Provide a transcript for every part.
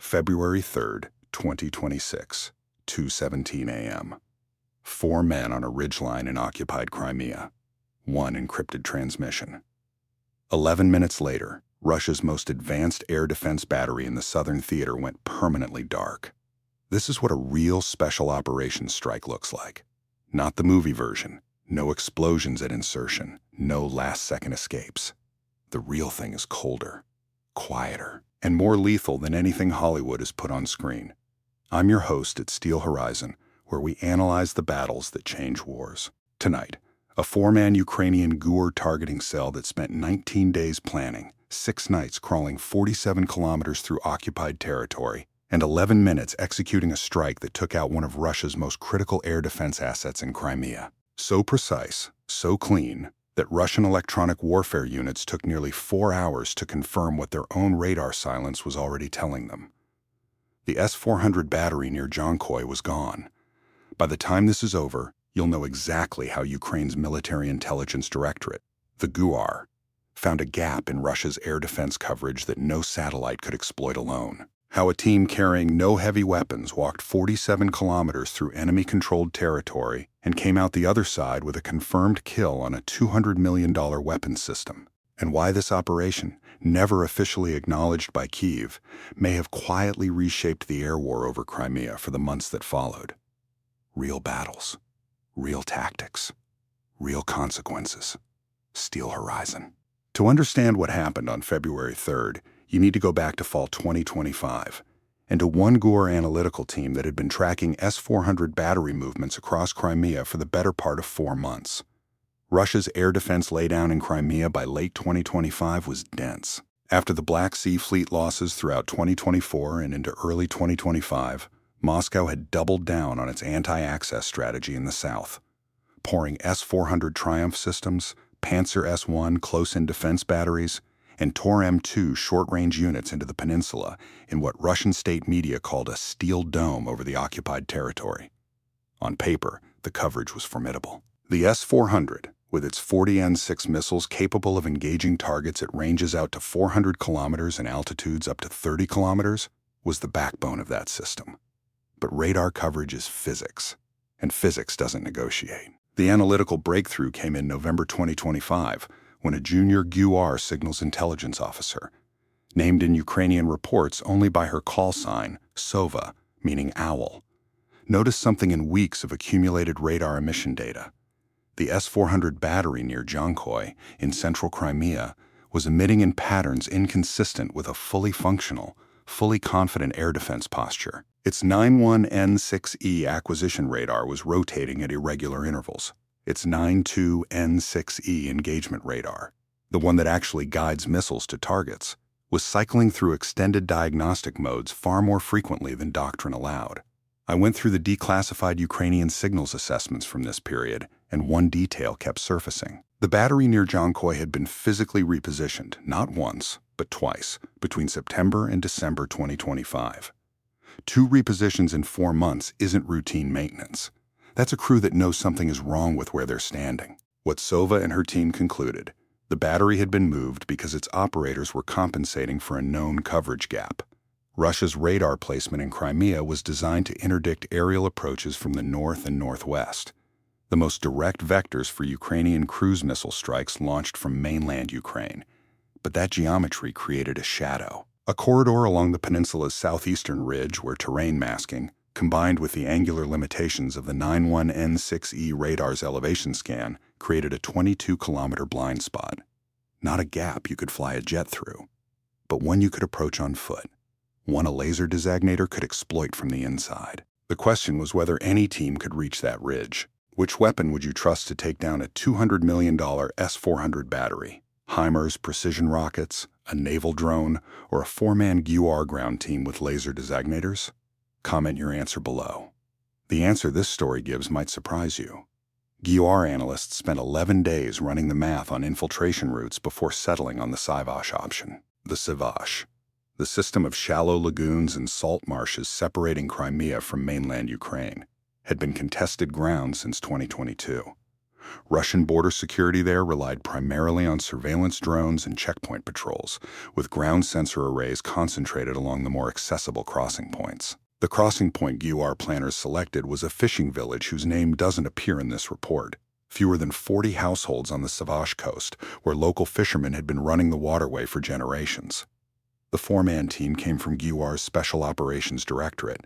February 3rd, 2026, 2:17 a.m. 4 men on a ridgeline in occupied Crimea. 1 encrypted transmission. 11 minutes later, Russia's most advanced air defense battery in the southern theater went permanently dark. This is what a real special operations strike looks like. Not the movie version. No explosions at insertion. No last-second escapes. The real thing is colder, quieter, and more lethal than anything Hollywood has put on screen. I'm your host at Steel Horizon, where we analyze the battles that change wars. Tonight, a 4-man Ukrainian GUR targeting cell that spent 19 days planning, 6 nights crawling 47 kilometers through occupied territory, and 11 minutes executing a strike that took out one of Russia's most critical air defense assets in Crimea. So precise, so clean, that Russian electronic warfare units took nearly 4 hours to confirm what their own radar silence was already telling them. The S-400 battery near Jankoy was gone. By the time this is over, you'll know exactly how Ukraine's Military Intelligence Directorate, the GUR, found a gap in Russia's air defense coverage that no satellite could exploit alone. How a team carrying no heavy weapons walked 47 kilometers through enemy-controlled territory and came out the other side with a confirmed kill on a $200 million weapons system. And why this operation, never officially acknowledged by Kyiv, may have quietly reshaped the air war over Crimea for the months that followed. Real battles, real tactics, real consequences. Steel Horizon. To understand what happened on February 3rd, you need to go back to fall 2025 and to one GUR analytical team that had been tracking S-400 battery movements across Crimea for the better part of 4 months. Russia's air defense laydown in Crimea by late 2025 was dense. After the Black Sea Fleet losses throughout 2024 and into early 2025, Moscow had doubled down on its anti-access strategy in the south, pouring S-400 Triumf systems, Panzer S-1 close-in defense batteries, and Tor M2 short-range units into the peninsula in what Russian state media called a steel dome over the occupied territory. On paper, the coverage was formidable. The S-400, with its 40 N6 missiles capable of engaging targets at ranges out to 400 kilometers and altitudes up to 30 kilometers, was the backbone of that system. But radar coverage is physics, and physics doesn't negotiate. The analytical breakthrough came in November 2025, when a junior GUR signals intelligence officer, named in Ukrainian reports only by her call sign, Sova, meaning owl, noticed something in weeks of accumulated radar emission data. The S-400 battery near Jankoy, in central Crimea, was emitting in patterns inconsistent with a fully functional, fully confident air defense posture. Its 91N6E acquisition radar was rotating at irregular intervals. Its 92N6E engagement radar, the one that actually guides missiles to targets, was cycling through extended diagnostic modes far more frequently than doctrine allowed. I went through the declassified Ukrainian signals assessments from this period, and one detail kept surfacing. The battery near Jankoy had been physically repositioned, not once, but twice, between September and December 2025. 2 repositions in 4 months isn't routine maintenance. That's a crew that knows something is wrong with where they're standing. What Sova and her team concluded, the battery had been moved because its operators were compensating for a known coverage gap. Russia's radar placement in Crimea was designed to interdict aerial approaches from the north and northwest, the most direct vectors for Ukrainian cruise missile strikes launched from mainland Ukraine. But that geometry created a shadow, a corridor along the peninsula's southeastern ridge where terrain masking, combined with the angular limitations of the 91N6E radar's elevation scan, created a 22-kilometer blind spot. Not a gap you could fly a jet through, but one you could approach on foot, one a laser designator could exploit from the inside. The question was whether any team could reach that ridge. Which weapon would you trust to take down a $200 million S-400 battery? HIMARS precision rockets, a naval drone, or a 4-man GUR ground team with laser designators? Comment your answer below. The answer this story gives might surprise you. GUR analysts spent 11 days running the math on infiltration routes before settling on the Sivash option. The Sivash, the system of shallow lagoons and salt marshes separating Crimea from mainland Ukraine, had been contested ground since 2022. Russian border security there relied primarily on surveillance drones and checkpoint patrols, with ground sensor arrays concentrated along the more accessible crossing points. The crossing point GUR planners selected was a fishing village whose name doesn't appear in this report. Fewer than 40 households on the Savage coast, where local fishermen had been running the waterway for generations. The four-man team came from GUR's Special Operations Directorate.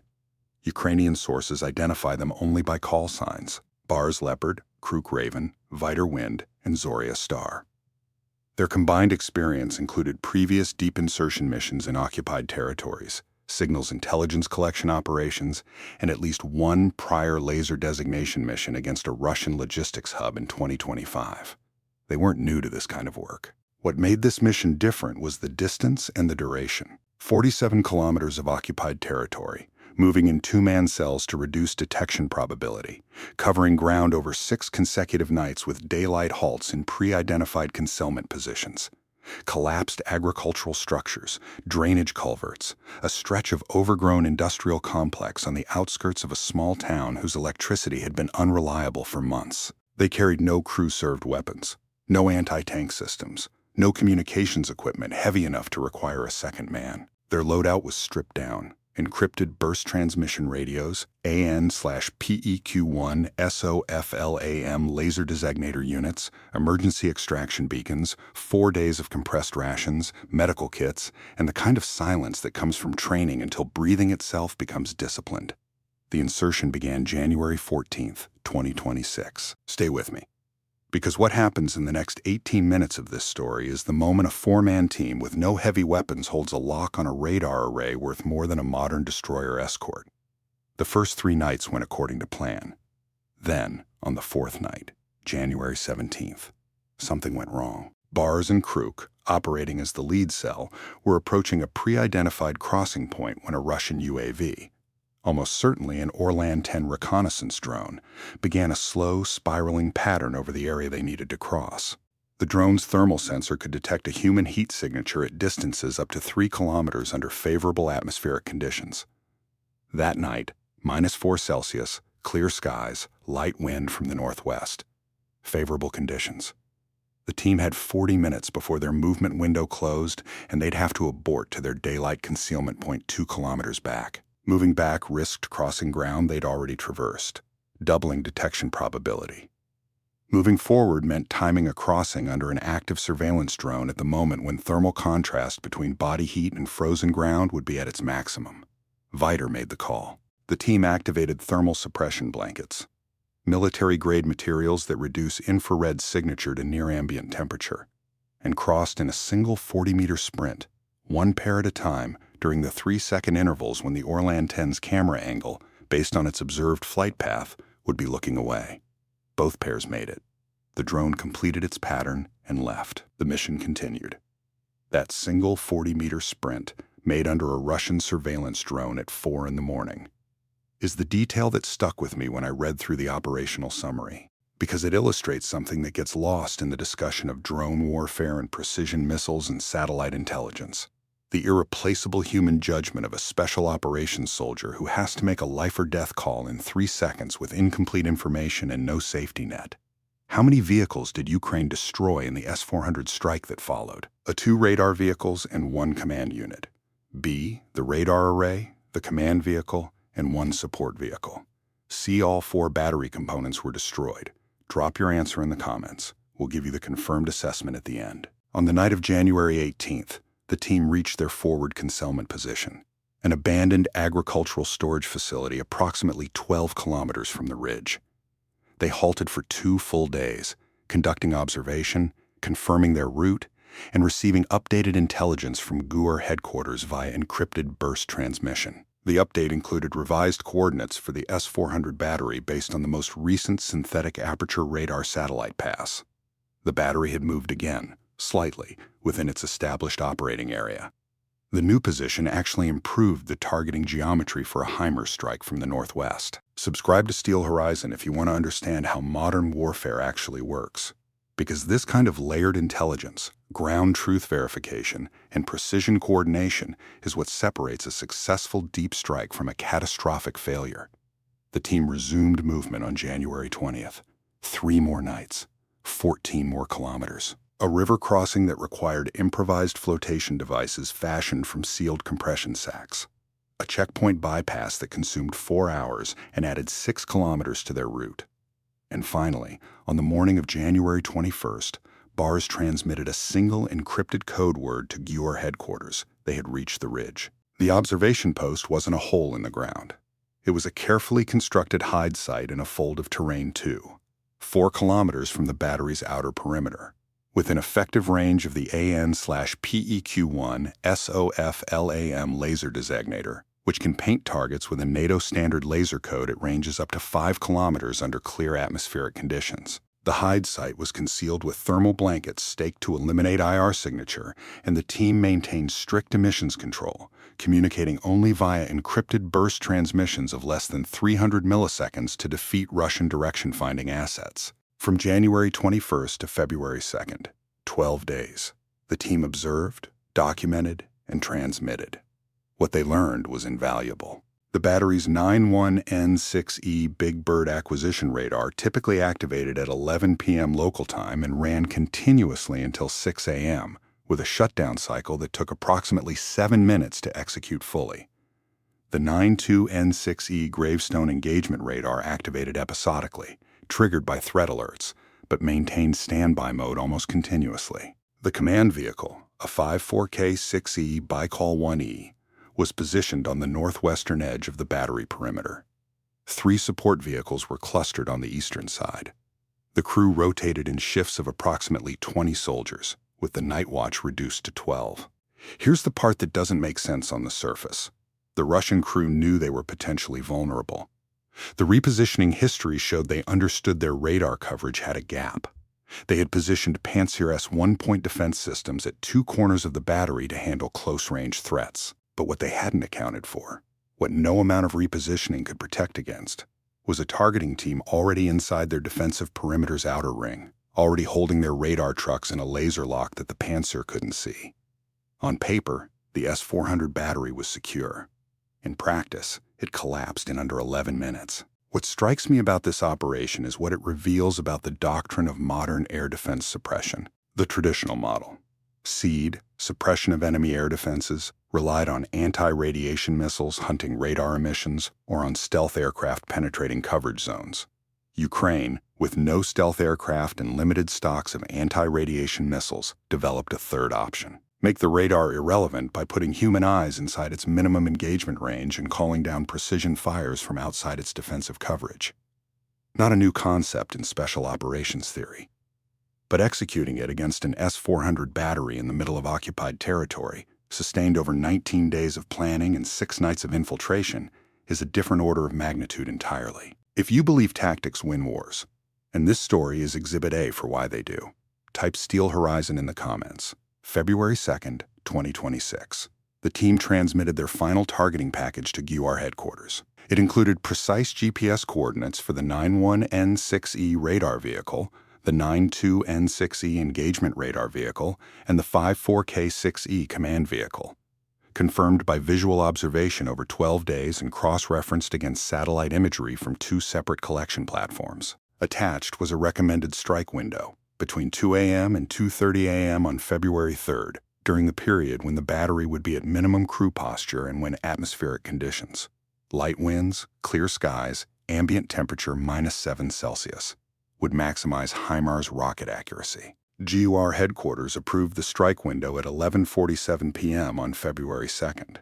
Ukrainian sources identify them only by call signs: Bars Leopard, Kruk Raven, Viter Wind, and Zoria Star. Their combined experience included previous deep insertion missions in occupied territories, signals intelligence collection operations, and at least one prior laser designation mission against a Russian logistics hub in 2025. They weren't new to this kind of work. What made this mission different was the distance and the duration. 47 kilometers of occupied territory, moving in two-man cells to reduce detection probability, covering ground over 6 consecutive nights with daylight halts in pre-identified concealment positions. Collapsed agricultural structures, drainage culverts, a stretch of overgrown industrial complex on the outskirts of a small town whose electricity had been unreliable for months. They carried no crew-served weapons, no anti-tank systems, no communications equipment heavy enough to require a second man. Their loadout was stripped down. Encrypted burst transmission radios, AN/PEQ1 SOFLAM laser designator units, emergency extraction beacons, 4 days of compressed rations, medical kits, and the kind of silence that comes from training until breathing itself becomes disciplined. The insertion began January 14th, 2026. Stay with me, because what happens in the next 18 minutes of this story is the moment a four-man team with no heavy weapons holds a lock on a radar array worth more than a modern destroyer escort. The first 3 nights went according to plan. Then, on the 4th night, January 17th, something went wrong. Bars and Kruk, operating as the lead cell, were approaching a pre-identified crossing point when a Russian UAV, almost certainly an Orlan-10 reconnaissance drone, began a slow, spiraling pattern over the area they needed to cross. The drone's thermal sensor could detect a human heat signature at distances up to 3 kilometers under favorable atmospheric conditions. That night, -4 Celsius, clear skies, light wind from the northwest. Favorable conditions. The team had 40 minutes before their movement window closed, and they'd have to abort to their daylight concealment point 2 kilometers back. Moving back risked crossing ground they'd already traversed, doubling detection probability. Moving forward meant timing a crossing under an active surveillance drone at the moment when thermal contrast between body heat and frozen ground would be at its maximum. Viter made the call. The team activated thermal suppression blankets, military-grade materials that reduce infrared signature to near ambient temperature, and crossed in a single 40-meter sprint, one pair at a time, during the 3-second intervals when the Orlan-10's camera angle, based on its observed flight path, would be looking away. Both pairs made it. The drone completed its pattern and left. The mission continued. That single 40-meter sprint, made under a Russian surveillance drone at 4 in the morning, is the detail that stuck with me when I read through the operational summary, because it illustrates something that gets lost in the discussion of drone warfare and precision missiles and satellite intelligence. The irreplaceable human judgment of a special operations soldier who has to make a life-or-death call in 3 seconds with incomplete information and no safety net. How many vehicles did Ukraine destroy in the S-400 strike that followed? 2 radar vehicles and 1 command unit. B, the radar array, the command vehicle, and 1 support vehicle. C, all 4 battery components were destroyed. Drop your answer in the comments. We'll give you the confirmed assessment at the end. On the night of January 18th, the team reached their forward concealment position, an abandoned agricultural storage facility approximately 12 kilometers from the ridge. They halted for 2 full days, conducting observation, confirming their route, and receiving updated intelligence from GUR headquarters via encrypted burst transmission. The update included revised coordinates for the S-400 battery based on the most recent synthetic aperture radar satellite pass. The battery had moved again, slightly, within its established operating area. The new position actually improved the targeting geometry for a HIMARS strike from the northwest. Subscribe to Steel Horizon if you want to understand how modern warfare actually works. Because this kind of layered intelligence, ground truth verification, and precision coordination is what separates a successful deep strike from a catastrophic failure. The team resumed movement on January 20th. 3 more nights, 14 more kilometers. A river crossing that required improvised flotation devices fashioned from sealed compression sacks. A checkpoint bypass that consumed 4 hours and added 6 kilometers to their route. And finally, on the morning of January 21st, BARS transmitted a single encrypted code word to GUR headquarters. They had reached the ridge. The observation post wasn't a hole in the ground. It was a carefully constructed hide site in a fold of terrain 2, 4 kilometers from the battery's outer perimeter, within effective range of the AN/PEQ-1 SOFLAM laser designator, which can paint targets with a NATO standard laser code at ranges up to 5 kilometers under clear atmospheric conditions. The hide site was concealed with thermal blankets staked to eliminate IR signature, and the team maintained strict emissions control, communicating only via encrypted burst transmissions of less than 300 milliseconds to defeat Russian direction-finding assets. From January 21st to February 2nd, 12 days, the team observed, documented, and transmitted. What they learned was invaluable. The battery's 91N6E Big Bird acquisition radar typically activated at 11 p.m. local time and ran continuously until 6 a.m., with a shutdown cycle that took approximately 7 minutes to execute fully. The 92N6E Gravestone engagement radar activated episodically, triggered by threat alerts, but maintained standby mode almost continuously. The command vehicle, a 54K6E Baikal 1E, was positioned on the northwestern edge of the battery perimeter. 3 support vehicles were clustered on the eastern side. The crew rotated in shifts of approximately 20 soldiers, with the night watch reduced to 12. Here's the part that doesn't make sense on the surface. The Russian crew knew they were potentially vulnerable. The repositioning history showed they understood their radar coverage had a gap. They had positioned Pantsir S one-point defense systems at 2 corners of the battery to handle close-range threats. But what they hadn't accounted for, what no amount of repositioning could protect against, was a targeting team already inside their defensive perimeter's outer ring, already holding their radar trucks in a laser lock that the Pantsir couldn't see. On paper, the S-400 battery was secure. In practice, it collapsed in under 11 minutes. What strikes me about this operation is what it reveals about the doctrine of modern air defense suppression. The traditional model, SEAD, suppression of enemy air defenses, relied on anti-radiation missiles hunting radar emissions or on stealth aircraft penetrating coverage zones. Ukraine, with no stealth aircraft and limited stocks of anti-radiation missiles, developed a third option. Make the radar irrelevant by putting human eyes inside its minimum engagement range and calling down precision fires from outside its defensive coverage. Not a new concept in special operations theory, but executing it against an S-400 battery in the middle of occupied territory, sustained over 19 days of planning and 6 nights of infiltration, is a different order of magnitude entirely. If you believe tactics win wars, and this story is Exhibit A for why they do, type Steel Horizon in the comments. February 2nd, 2026. The team transmitted their final targeting package to GUR headquarters. It included precise GPS coordinates for the 91N6E radar vehicle, the 92N6E engagement radar vehicle, and the 54K6E command vehicle, confirmed by visual observation over 12 days and cross-referenced against satellite imagery from 2 separate collection platforms. Attached was a recommended strike window between 2 a.m. and 2:30 a.m. on February 3rd, during the period when the battery would be at minimum crew posture and when atmospheric conditions. Light winds, clear skies, ambient temperature -7 Celsius, would maximize HIMARS rocket accuracy. GUR headquarters approved the strike window at 11:47 p.m. on February 2nd.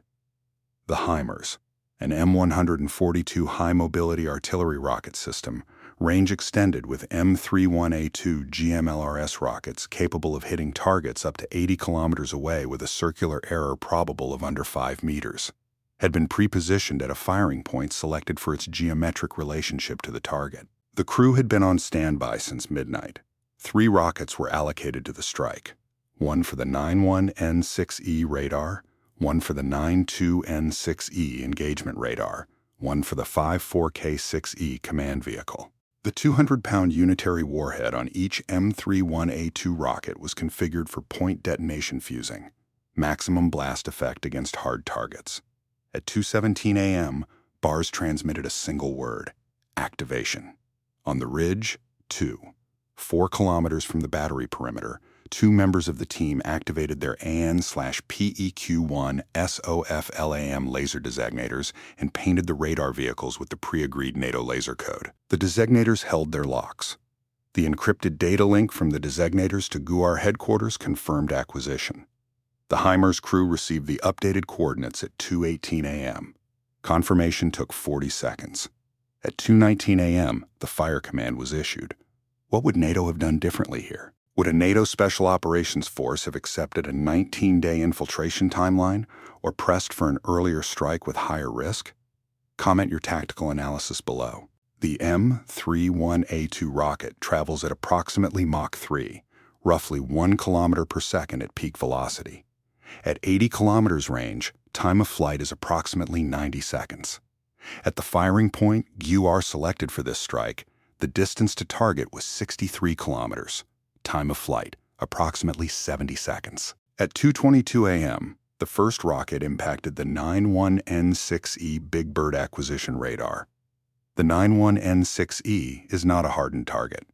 The HIMARS, an M142 high-mobility artillery rocket system, range extended with M31A2 GMLRS rockets capable of hitting targets up to 80 kilometers away with a circular error probable of under 5 meters, had been pre-positioned at a firing point selected for its geometric relationship to the target. The crew had been on standby since midnight. 3 rockets were allocated to the strike, 1 for the 91N6E radar, 1 for the 92N6E engagement radar, 1 for the 54K6E command vehicle. The 200-pound unitary warhead on each M31A2 rocket was configured for point detonation fusing, maximum blast effect against hard targets. At 2:17 a.m., BARS transmitted a single word: activation. On the ridge, 2. 4 kilometers from the battery perimeter, 2 members of the team activated their AN/PEQ-1 SOFLAM laser designators and painted the radar vehicles with the pre-agreed NATO laser code. The designators held their locks. The encrypted data link from the designators to GUR headquarters confirmed acquisition. The HIMARS crew received the updated coordinates at 2:18 a.m. Confirmation took 40 seconds. At 2:19 a.m., the fire command was issued. What would NATO have done differently here? Would a NATO Special Operations Force have accepted a 19-day infiltration timeline or pressed for an earlier strike with higher risk? Comment your tactical analysis below. The M31A2 rocket travels at approximately Mach 3, roughly 1 kilometer per second at peak velocity. At 80 kilometers range, time of flight is approximately 90 seconds. At the firing point GUR selected for this strike, the distance to target was 63 kilometers. Time of flight, approximately 70 seconds. At 2:22 a.m., the first rocket impacted the 91N6E Big Bird acquisition radar. The 91N6E is not a hardened target.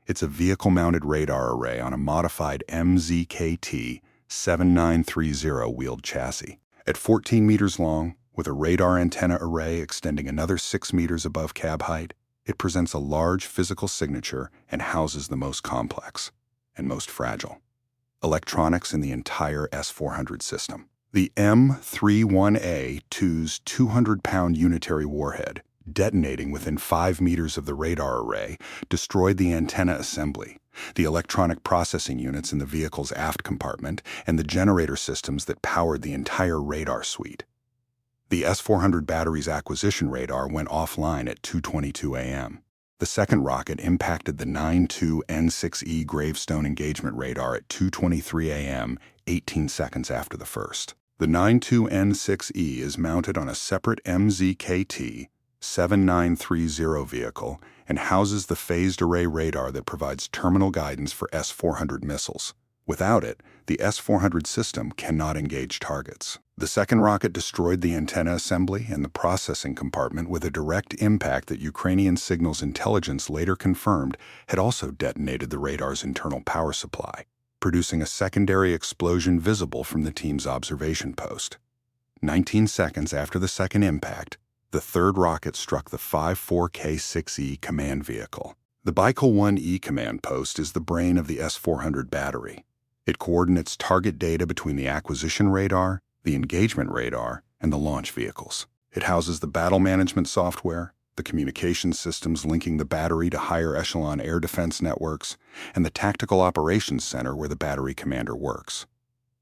It's a vehicle-mounted radar array on a modified MZKT 7930 wheeled chassis. At 14 meters long, with a radar antenna array extending another 6 meters above cab height, it presents a large physical signature and houses the most complex and most fragile electronics in the entire S-400 system. The M31A2's 200-pound unitary warhead, detonating within 5 meters of the radar array, destroyed the antenna assembly, the electronic processing units in the vehicle's aft compartment, and the generator systems that powered the entire radar suite. The S-400 battery's acquisition radar went offline at 2:22 a.m. The second rocket impacted the 92N6E Gravestone engagement radar at 2:23 a.m., 18 seconds after the first. The 92N6E is mounted on a separate MZKT 7930 vehicle and houses the phased array radar that provides terminal guidance for S-400 missiles. Without it, the S-400 system cannot engage targets. The second rocket destroyed the antenna assembly and the processing compartment with a direct impact that Ukrainian signals intelligence later confirmed had also detonated the radar's internal power supply, producing a secondary explosion visible from the team's observation post. 19 seconds after the second impact, the third rocket struck the 54K6E command vehicle. The Baikal 1E command post is the brain of the S-400 battery. It coordinates target data between the acquisition radar, the engagement radar, and the launch vehicles. It houses the battle management software, the communication systems linking the battery to higher echelon air defense networks, and the tactical operations center where the battery commander works.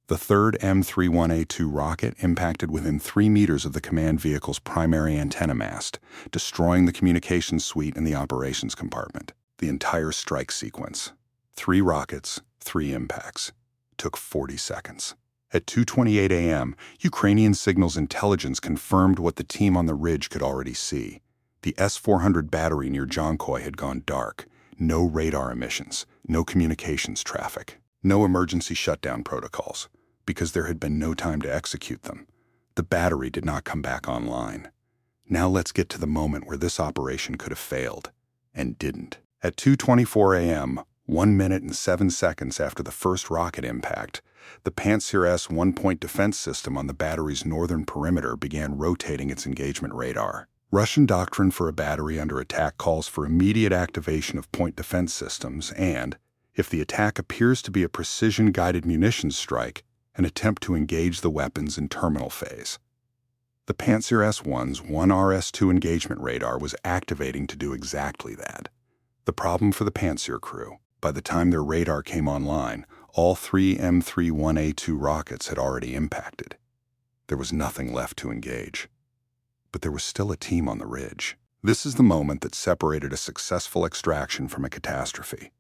The third M31A2 rocket impacted within 3 meters of the command vehicle's primary antenna mast, destroying the communications suite and the operations compartment. The entire strike sequence, 3 rockets, 3 impacts, took 40 seconds. At 2:28 a.m., Ukrainian signals intelligence confirmed what the team on the ridge could already see. The S-400 battery near Jonkoy had gone dark. No radar emissions, no communications traffic, no emergency shutdown protocols, because there had been no time to execute them. The battery did not come back online. Now let's get to the moment where this operation could have failed, and didn't. At 2:24 a.m., 1 minute and 7 seconds after the first rocket impact, the Pantsir S one-point defense system on the battery's northern perimeter began rotating its engagement radar. Russian doctrine for a battery under attack calls for immediate activation of point defense systems and, if the attack appears to be a precision-guided munitions strike, an attempt to engage the weapons in terminal phase. The Pantsir S-1's 1RS-2 engagement radar was activating to do exactly that. The problem for the Pantsir crew: by the time their radar came online, all 3 M31A2 rockets had already impacted. There was nothing left to engage. But there was still a team on the ridge. This is the moment that separated a successful extraction from a catastrophe.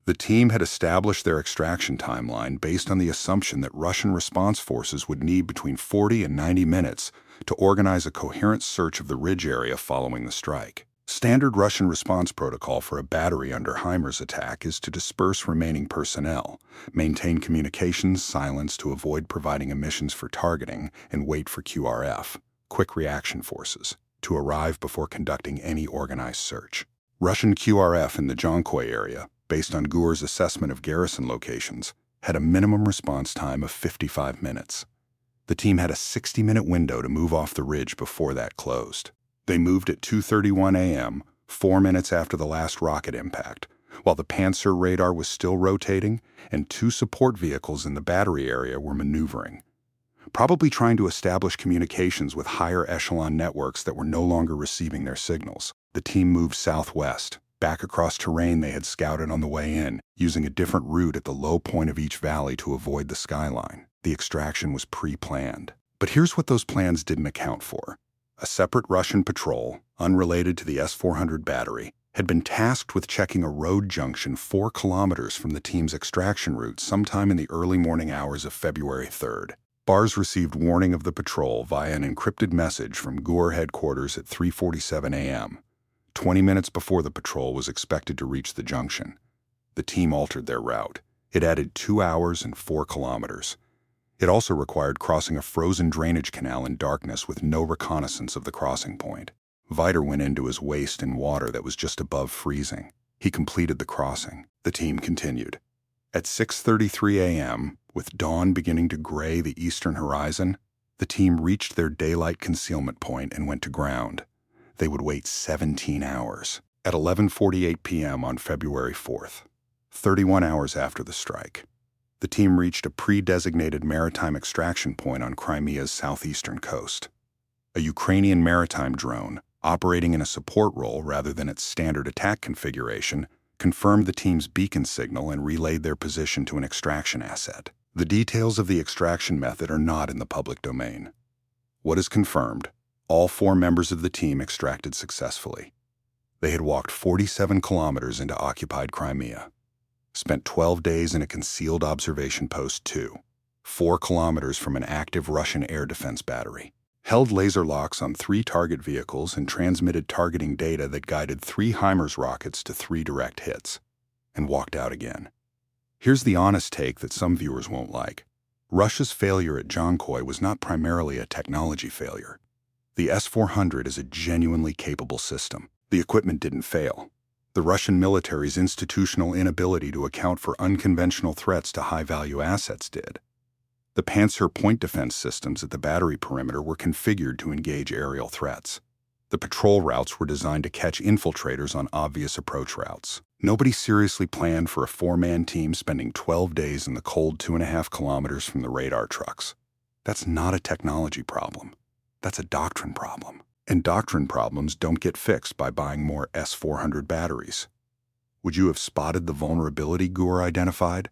The team had established their extraction timeline based on the assumption that Russian response forces would need between 40 and 90 minutes to organize a coherent search of the ridge area following the strike. Standard Russian response protocol for a battery under HIMARS attack is to disperse remaining personnel, maintain communications silence to avoid providing emissions for targeting, and wait for QRF, quick reaction forces, to arrive before conducting any organized search. Russian QRF in the Jonkoy area, based on GUR's assessment of garrison locations, had a minimum response time of 55 minutes. The team had a 60-minute window to move off the ridge before that closed. They moved at 2:31 a.m., 4 minutes after the last rocket impact, while the Panzer radar was still rotating and 2 support vehicles in the battery area were maneuvering, probably trying to establish communications with higher echelon networks that were no longer receiving their signals. The team moved southwest, back across terrain they had scouted on the way in, using a different route at the low point of each valley to avoid the skyline. The extraction was pre-planned. But here's what those plans didn't account for. A separate Russian patrol, unrelated to the S-400 battery, had been tasked with checking a road junction 4 kilometers from the team's extraction route sometime in the early morning hours of February 3rd. BARS received warning of the patrol via an encrypted message from GUR headquarters at 3:47 a.m., 20 minutes before the patrol was expected to reach the junction. The team altered their route. It added 2 hours and 4 kilometers. It also required crossing a frozen drainage canal in darkness with no reconnaissance of the crossing point. Viter went into his waist in water that was just above freezing. He completed the crossing. The team continued. At 6:33 a.m., with dawn beginning to gray the eastern horizon, the team reached their daylight concealment point and went to ground. They would wait 17 hours. At 11:48 p.m. on February 4th, 31 hours after the strike, the team reached a pre-designated maritime extraction point on Crimea's southeastern coast. A Ukrainian maritime drone, operating in a support role rather than its standard attack configuration, confirmed the team's beacon signal and relayed their position to an extraction asset. The details of the extraction method are not in the public domain. What is confirmed, all 4 members of the team extracted successfully. They had walked 47 kilometers into occupied Crimea, spent 12 days in a concealed observation post 2, 4 kilometers from an active Russian air defense battery, held laser locks on 3 target vehicles and transmitted targeting data that guided 3 HIMARS rockets to 3 direct hits, and walked out again. Here's the honest take that some viewers won't like. Russia's failure at Jonkoy was not primarily a technology failure. The S-400 is a genuinely capable system. The equipment didn't fail. The Russian military's institutional inability to account for unconventional threats to high-value assets did. The Panzer point defense systems at the battery perimeter were configured to engage aerial threats. The patrol routes were designed to catch infiltrators on obvious approach routes. Nobody seriously planned for a 4-man team spending 12 days in the cold 2.5 kilometers from the radar trucks. That's not a technology problem. That's a doctrine problem. And doctrine problems don't get fixed by buying more S-400 batteries. Would you have spotted the vulnerability GUR identified?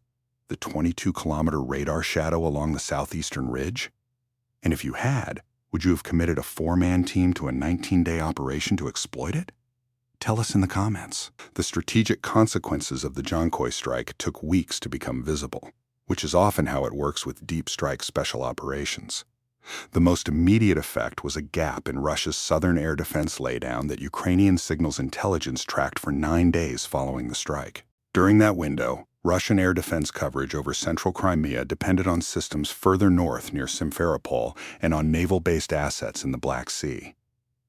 The 22-kilometer radar shadow along the southeastern ridge? And if you had, would you have committed a 4-man team to a 19-day operation to exploit it? Tell us in the comments. The strategic consequences of the Jonkoy strike took weeks to become visible, which is often how it works with deep strike special operations. The most immediate effect was a gap in Russia's southern air defense laydown that Ukrainian signals intelligence tracked for 9 days following the strike. During that window, Russian air defense coverage over central Crimea depended on systems further north near Simferopol and on naval-based assets in the Black Sea.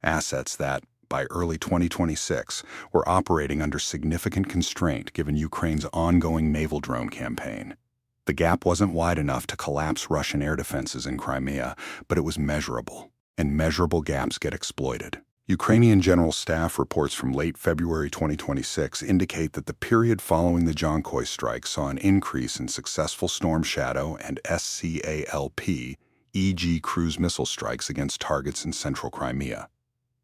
Assets that, by early 2026, were operating under significant constraint given Ukraine's ongoing naval drone campaign. The gap wasn't wide enough to collapse Russian air defenses in Crimea, but it was measurable, and measurable gaps get exploited. Ukrainian General Staff reports from late February 2026 indicate that the period following the Jonkoy strike saw an increase in successful Storm Shadow and SCALP, e.g. cruise missile strikes against targets in central Crimea,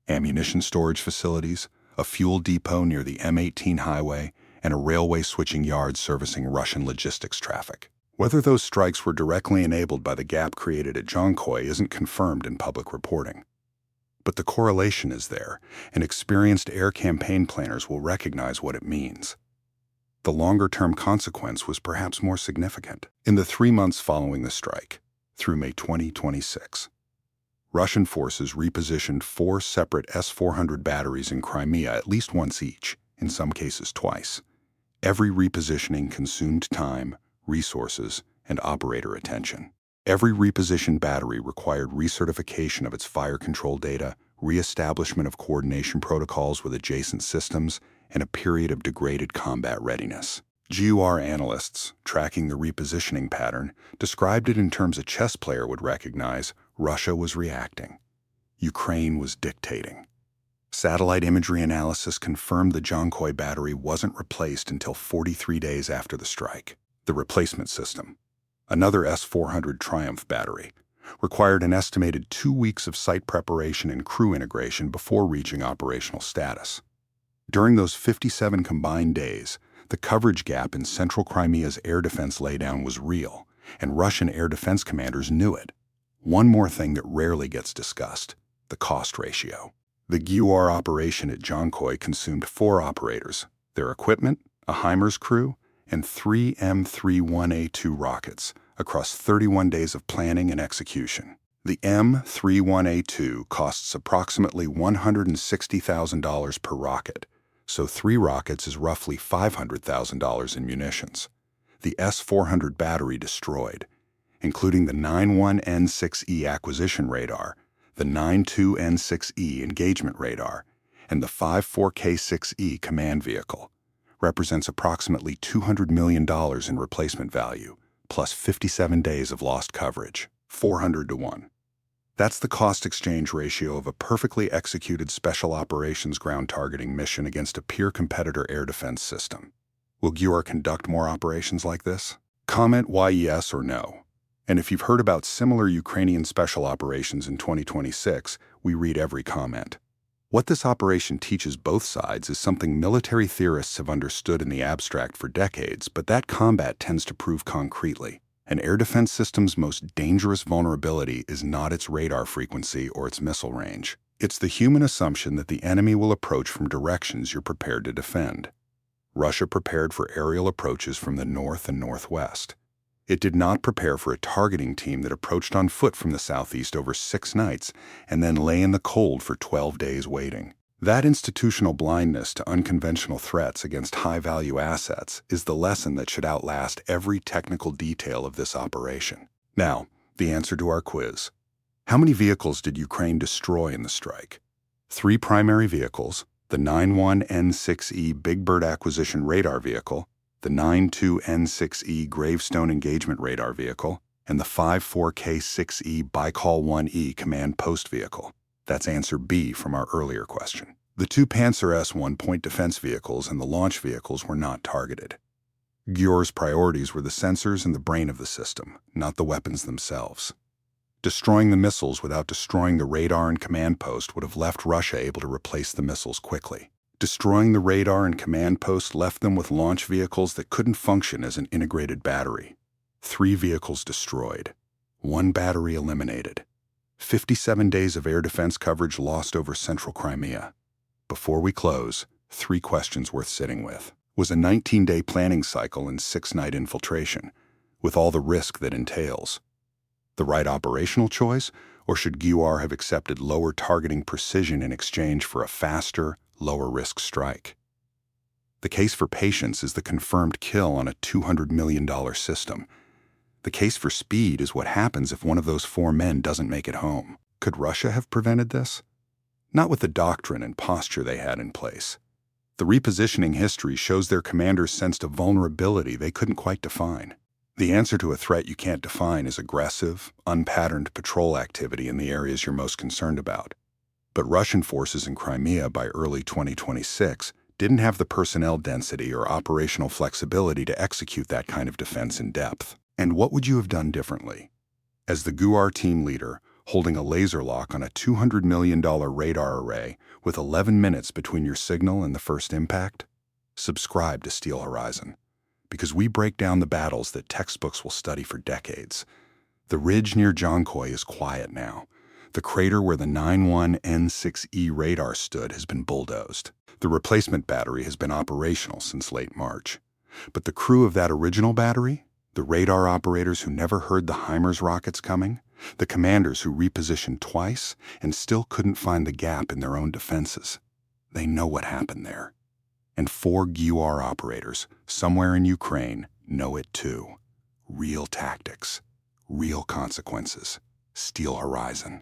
ammunition storage facilities, a fuel depot near the M18 highway, and a railway switching yard servicing Russian logistics traffic. Whether those strikes were directly enabled by the gap created at Jonkoy isn't confirmed in public reporting. But the correlation is there, and experienced air campaign planners will recognize what it means. The longer-term consequence was perhaps more significant. In the 3 months following the strike, through May 2026, Russian forces repositioned 4 separate S-400 batteries in Crimea at least once each, in some cases twice. Every repositioning consumed time, resources, and operator attention. Every repositioned battery required recertification of its fire control data, reestablishment of coordination protocols with adjacent systems, and a period of degraded combat readiness. GUR analysts, tracking the repositioning pattern, described it in terms a chess player would recognize. Russia was reacting. Ukraine was dictating. Satellite imagery analysis confirmed the Jankoy battery wasn't replaced until 43 days after the strike. The replacement system, another S-400 Triumf battery, required an estimated 2 weeks of site preparation and crew integration before reaching operational status. During those 57 combined days, the coverage gap in central Crimea's air defense laydown was real, and Russian air defense commanders knew it. One more thing that rarely gets discussed: the cost ratio. The GUR operation at Jankoy consumed 4 operators, their equipment, a HIMARS crew, and 3 M31A2 rockets across 31 days of planning and execution. The M31A2 costs approximately $160,000 per rocket, so 3 rockets is roughly $500,000 in munitions. The S-400 battery destroyed, including the 91N6E acquisition radar, the 92N6E engagement radar, and the 54K6E command vehicle, represents approximately $200 million in replacement value, plus 57 days of lost coverage, 400 to 1. That's the cost-exchange ratio of a perfectly executed special operations ground targeting mission against a peer competitor air defense system. Will GUR conduct more operations like this? Comment why yes or no. And if you've heard about similar Ukrainian special operations in 2026, we read every comment. What this operation teaches both sides is something military theorists have understood in the abstract for decades, but that combat tends to prove concretely. An air defense system's most dangerous vulnerability is not its radar frequency or its missile range. It's the human assumption that the enemy will approach from directions you're prepared to defend. Russia prepared for aerial approaches from the north and northwest. It did not prepare for a targeting team that approached on foot from the southeast over 6 nights and then lay in the cold for 12 days waiting. That institutional blindness to unconventional threats against high-value assets is the lesson that should outlast every technical detail of this operation. Now, the answer to our quiz. How many vehicles did Ukraine destroy in the strike? 3 primary vehicles, the 91N6E Big Bird acquisition radar vehicle, the 92N6E Gravestone engagement radar vehicle, and the 54K6E Baikal 1E command post vehicle. That's answer B from our earlier question. The 2 Panzer S-1 point defense vehicles and the launch vehicles were not targeted. GUR's priorities were the sensors and the brain of the system, not the weapons themselves. Destroying the missiles without destroying the radar and command post would have left Russia able to replace the missiles quickly. Destroying the radar and command post left them with launch vehicles that couldn't function as an integrated battery. 3 vehicles destroyed. 1 battery eliminated. 57 days of air defense coverage lost over central Crimea. Before we close, 3 questions worth sitting with. Was a 19-day planning cycle and 6-night infiltration, with all the risk that entails, the right operational choice, or should GUR have accepted lower targeting precision in exchange for a faster, lower-risk strike? The case for patience is the confirmed kill on a $200 million system. The case for speed is what happens if one of those 4 men doesn't make it home. Could Russia have prevented this? Not with the doctrine and posture they had in place. The repositioning history shows their commanders sensed a vulnerability they couldn't quite define. The answer to a threat you can't define is aggressive, unpatterned patrol activity in the areas you're most concerned about. But Russian forces in Crimea by early 2026 didn't have the personnel density or operational flexibility to execute that kind of defense in depth. And what would you have done differently? As the GUR team leader, holding a laser lock on a $200 million radar array with 11 minutes between your signal and the first impact? Subscribe to Steel Horizon, because we break down the battles that textbooks will study for decades. The ridge near Jankoy is quiet now. The crater where the 91N6E radar stood has been bulldozed. The replacement battery has been operational since late March. But the crew of that original battery, the radar operators who never heard the HIMARS rockets coming, the commanders who repositioned twice and still couldn't find the gap in their own defenses, they know what happened there. And 4 GUR operators, somewhere in Ukraine, know it too. Real tactics, real consequences. Steel Horizon.